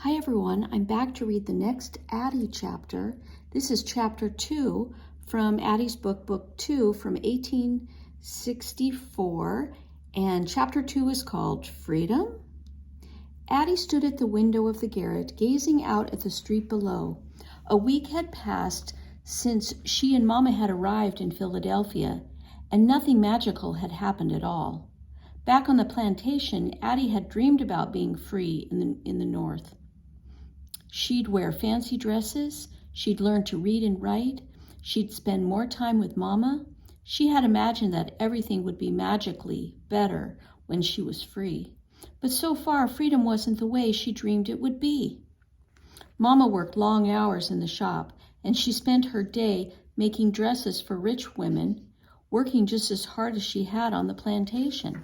Hi everyone, I'm back to read the next Addy chapter. This is chapter 2 from Addy's book 2 from 1864, and chapter 2 is called Freedom. Addy stood at the window of the garret, gazing out at the street below. A week had passed since she and Mama had arrived in Philadelphia, and nothing magical had happened at all. Back on the plantation, Addy had dreamed about being free in the North. She'd wear fancy dresses, she'd learn to read and write, she'd spend more time with Mama. She had imagined that everything would be magically better when she was free. But so far, freedom wasn't the way she dreamed it would be. Mama worked long hours in the shop, and she spent her day making dresses for rich women, working just as hard as she had on the plantation.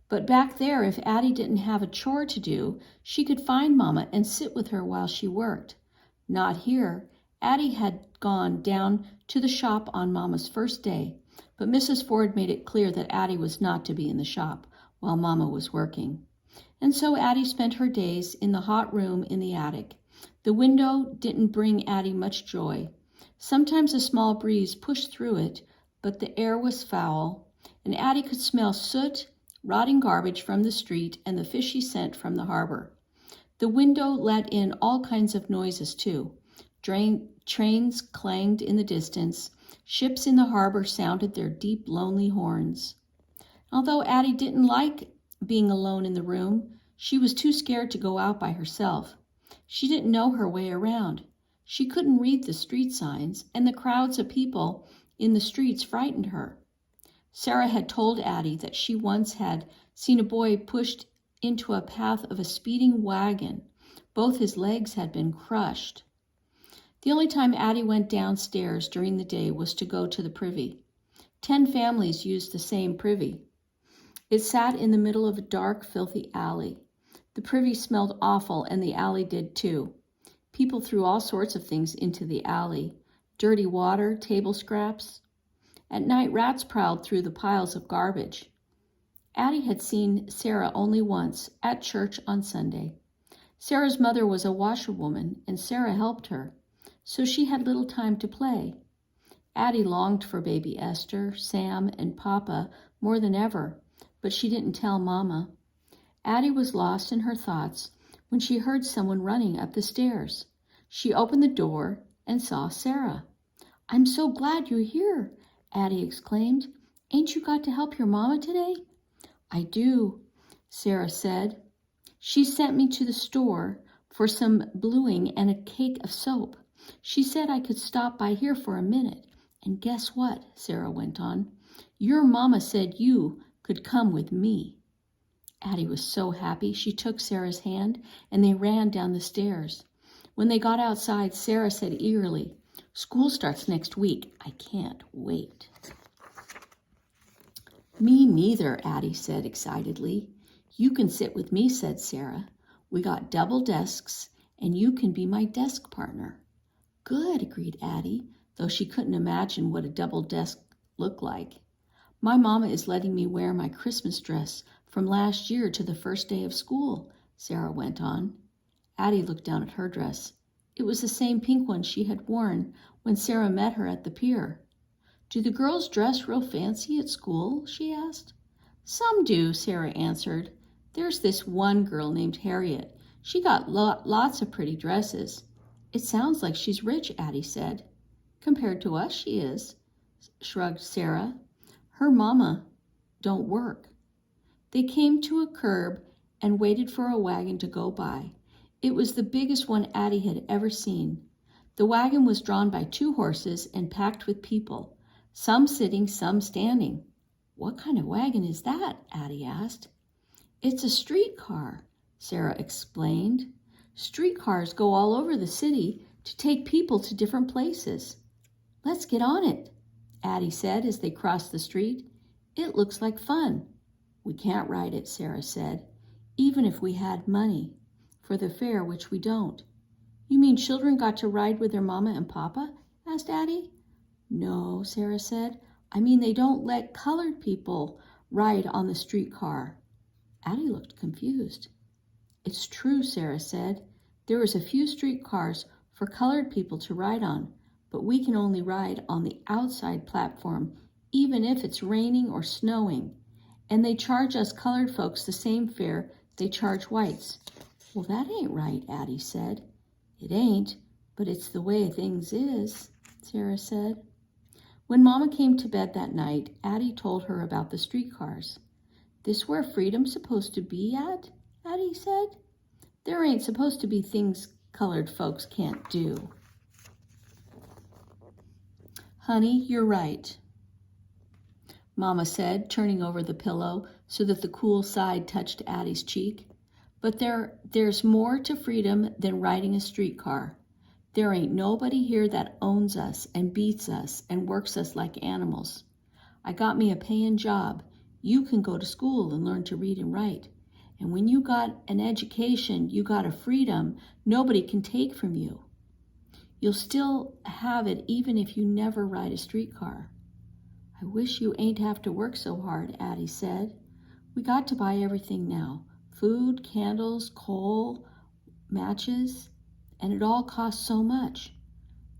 But back there, if Addy didn't have a chore to do, she could find Mama and sit with her while she worked. Not here. Addy had gone down to the shop on Mama's first day, but Mrs. Ford made it clear that Addy was not to be in the shop while Mama was working. And so Addy spent her days in the hot room in the attic. The window didn't bring Addy much joy. Sometimes a small breeze pushed through it, but the air was foul, and Addy could smell soot, rotting garbage from the street, and the fishy scent from the harbor. The window let in all kinds of noises, too. Trains clanged in the distance. Ships in the harbor sounded their deep, lonely horns. Although Addy didn't like being alone in the room, she was too scared to go out by herself. She didn't know her way around. She couldn't read the street signs, and the crowds of people in the streets frightened her. Sarah had told Addy that she once had seen a boy pushed into a path of a speeding wagon. Both his legs had been crushed. The only time Addy went downstairs during the day was to go to the privy. 10 families used the same privy. It sat in the middle of a dark, filthy alley. The privy smelled awful, and the alley did too. People threw all sorts of things into the alley: dirty water, table scraps. At night, rats prowled through the piles of garbage. Addy had seen Sarah only once, at church on Sunday. Sarah's mother was a washerwoman, and Sarah helped her, so she had little time to play. Addy longed for baby Esther, Sam, and Papa more than ever, but she didn't tell Mama. Addy was lost in her thoughts when she heard someone running up the stairs. She opened the door and saw Sarah. "I'm so glad you're here," Addy exclaimed. "Ain't you got to help your Mama today?" "I do," Sarah said. "She sent me to the store for some bluing and a cake of soap. She said I could stop by here for a minute. And guess what?" Sarah went on. "Your Mama said you could come with me." Addy was so happy. She took Sarah's hand, and they ran down the stairs. When they got outside, Sarah said eagerly, "School starts next week. I can't wait." "Me neither," Addy said excitedly. "You can sit with me," said Sarah. "We got double desks, and you can be my desk partner." "Good," agreed Addy, though she couldn't imagine what a double desk looked like. "My Mama is letting me wear my Christmas dress from last year to the first day of school," Sarah went on. Addy looked down at her dress. It was the same pink one she had worn when Sarah met her at the pier. "Do the girls dress real fancy at school?" she asked. "Some do," Sarah answered. "There's this one girl named Harriet. She got lots of pretty dresses." "It sounds like she's rich," Addy said. "Compared to us, she is," shrugged Sarah. "Her Mama don't work." They came to a curb and waited for a wagon to go by. It was the biggest one Addy had ever seen. The wagon was drawn by 2 horses and packed with people, some sitting, some standing. "What kind of wagon is that?" Addy asked. "It's a streetcar," Sarah explained. "Streetcars go all over the city to take people to different places." "Let's get on it," Addy said as they crossed the street. "It looks like fun." "We can't ride it," Sarah said, "even if we had money for the fare, which we don't." "You mean children got to ride with their Mama and Papa?" asked Addy. "No," Sarah said. "I mean they don't let colored people ride on the streetcar." Addie looked confused. It's true, Sarah said. There is a few streetcars for colored people to ride on, but we can only ride on the outside platform, even if it's raining or snowing. And they charge us colored folks the same fare they charge whites. Well, that ain't right, Addie said. It ain't, but it's the way things is, Sarah said. When Mama came to bed that night, Addie told her about the streetcars. This where freedom's supposed to be at? Addie said. There ain't supposed to be things colored folks can't do. Honey, you're right, Mama said, turning over the pillow so that the cool side touched Addie's cheek. But there's more to freedom than riding a streetcar. There ain't nobody here that owns us and beats us and works us like animals. I got me a paying job. You can go to school and learn to read and write. And when you got an education, you got a freedom nobody can take from you. You'll still have it even if you never ride a streetcar. I wish you ain't have to work so hard, Addie said. We got to buy everything now. Food, candles, coal, matches, and it all costs so much.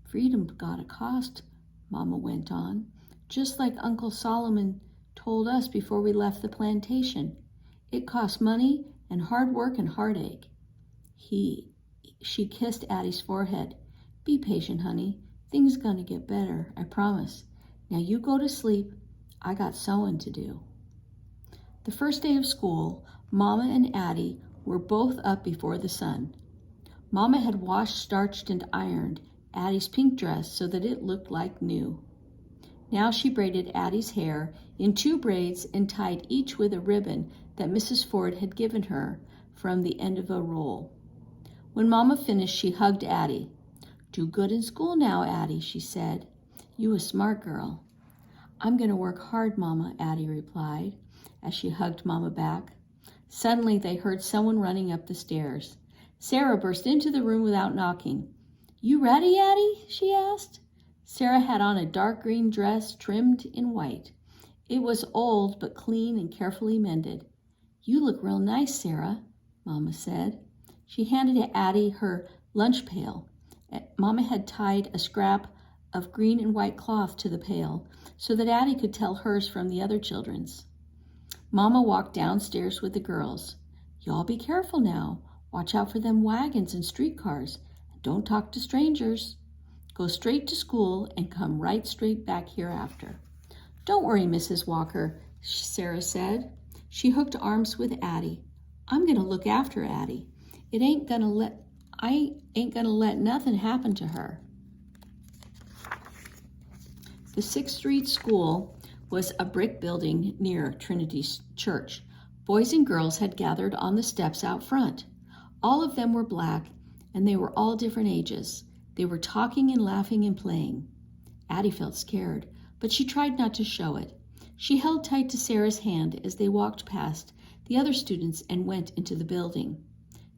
Freedom got a cost, Mama went on, just like Uncle Solomon told us before we left the plantation. It costs money and hard work and heartache. She kissed Addie's forehead. Be patient, honey. Things gonna get better, I promise. Now you go to sleep. I got sewing to do. The first day of school, Mama and Addie were both up before the sun. Mama had washed, starched, and ironed Addie's pink dress so that it looked like new. Now she braided Addie's hair in 2 braids and tied each with a ribbon that Mrs. Ford had given her from the end of a roll. When Mama finished, she hugged Addie. Do good in school now, Addie, she said. You a smart girl. I'm going to work hard, Mama, Addie replied as she hugged Mama back. Suddenly they heard someone running up the stairs. Sarah burst into the room without knocking. You ready, Addie? She asked. Sarah had on a dark green dress trimmed in white. It was old but clean and carefully mended. You look real nice, Sarah, Mama said. She handed Addie her lunch pail. Mama had tied a scrap of green and white cloth to the pail so that Addie could tell hers from the other children's. Mama walked downstairs with the girls. Y'all be careful now. Watch out for them wagons and streetcars. Don't talk to strangers. Go straight to school and come right straight back here after. Don't worry, Mrs. Walker, Sarah said. She hooked arms with Addie. I'm going to look after Addie. I ain't gonna let nothing happen to her. The 6th Street School was a brick building near Trinity Church. Boys and girls had gathered on the steps out front. All of them were black, and they were all different ages. They were talking and laughing and playing. Addie felt scared, but she tried not to show it. She held tight to Sarah's hand as they walked past the other students and went into the building.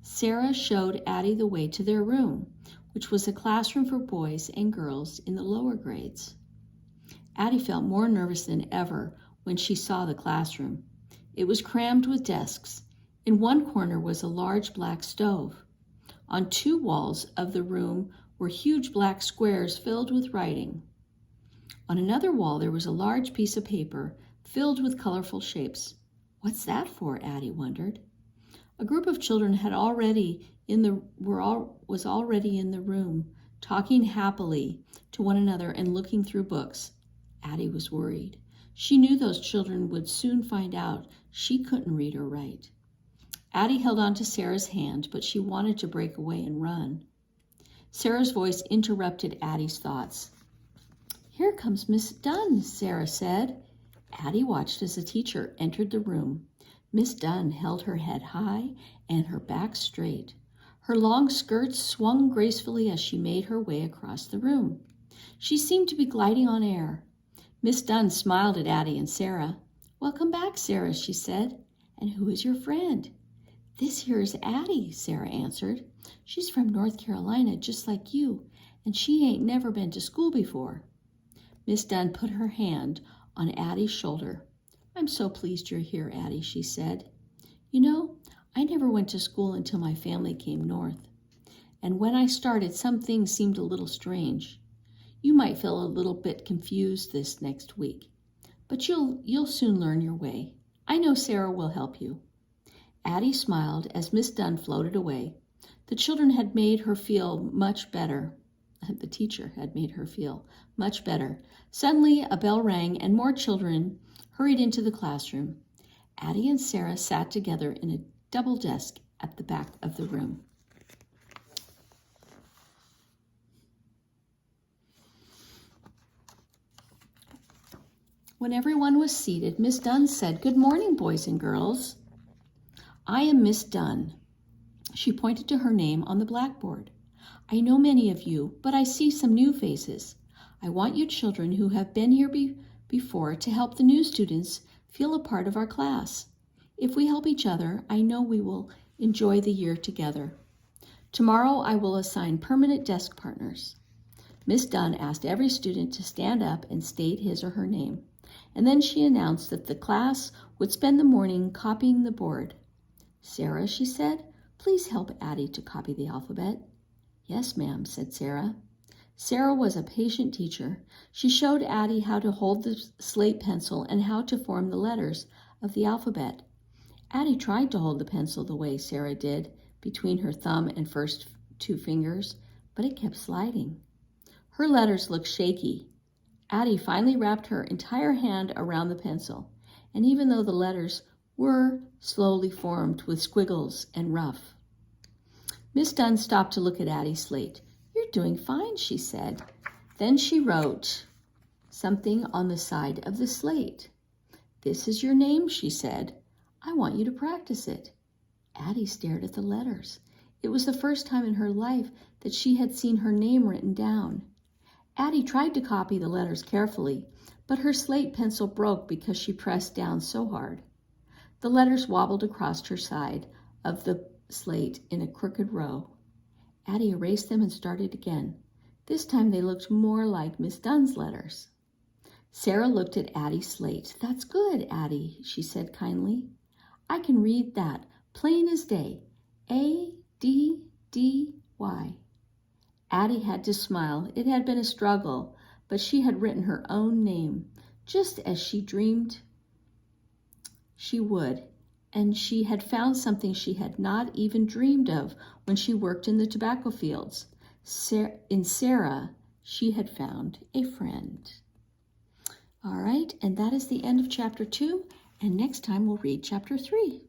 Sarah showed Addie the way to their room, which was a classroom for boys and girls in the lower grades. Addie felt more nervous than ever when she saw the classroom. It was crammed with desks. In one corner was a large black stove. On 2 walls of the room were huge black squares filled with writing. On another wall there was a large piece of paper filled with colorful shapes. What's that for? Addie wondered. A group of children was already in the room, talking happily to one another and looking through books. Addie was worried. She knew those children would soon find out she couldn't read or write. Addie held on to Sarah's hand, but she wanted to break away and run. Sarah's voice interrupted Addie's thoughts. Here comes Miss Dunn, Sarah said. Addie watched as the teacher entered the room. Miss Dunn held her head high and her back straight. Her long skirts swung gracefully as she made her way across the room. She seemed to be gliding on air. Miss Dunn smiled at Addie and Sarah. Welcome back, Sarah, she said. And who is your friend? This here is Addie, Sarah answered. She's from North Carolina, just like you, and she ain't never been to school before. Miss Dunn put her hand on Addie's shoulder. I'm so pleased you're here, Addie, she said. You know, I never went to school until my family came north. And when I started, some things seemed a little strange. You might feel a little bit confused this next week, but you'll soon learn your way. I know Sarah will help you. Addy smiled as Miss Dunn floated away. The children had made her feel much better. The teacher had made her feel much better. Suddenly, a bell rang and more children hurried into the classroom. Addy and Sarah sat together in a double desk at the back of the room. When everyone was seated, Miss Dunn said, "Good morning, boys and girls. I am Miss Dunn." She pointed to her name on the blackboard. "I know many of you, but I see some new faces. I want you children who have been here before to help the new students feel a part of our class. If we help each other, I know we will enjoy the year together. Tomorrow I will assign permanent desk partners." Miss Dunn asked every student to stand up and state his or her name, and then she announced that the class would spend the morning copying the board. "Sarah," she said, "please help Addy to copy the alphabet." "Yes, ma'am," said Sarah. Sarah was a patient teacher. She showed Addy how to hold the slate pencil and how to form the letters of the alphabet. Addy tried to hold the pencil the way Sarah did, between her thumb and first two fingers, but it kept sliding. Her letters looked shaky. Addy finally wrapped her entire hand around the pencil, and even though the letters were slowly formed with squiggles and rough. Miss Dunn stopped to look at Addy's slate. "You're doing fine," she said. Then she wrote something on the side of the slate. "This is your name," she said. "I want you to practice it." Addy stared at the letters. It was the first time in her life that she had seen her name written down. Addy tried to copy the letters carefully, but her slate pencil broke because she pressed down so hard. The letters wobbled across her side of the slate in a crooked row. Addy erased them and started again. This time they looked more like Miss Dunn's letters. Sarah looked at Addy's slate. "That's good, Addy," she said kindly. "I can read that, plain as day. A-D-D-Y. Addy had to smile. It had been a struggle, but she had written her own name, just as she dreamed she would, and she had found something she had not even dreamed of when she worked in the tobacco fields. In Sarah, she had found a friend. All right, and that is the end of chapter 2, and next time we'll read chapter 3.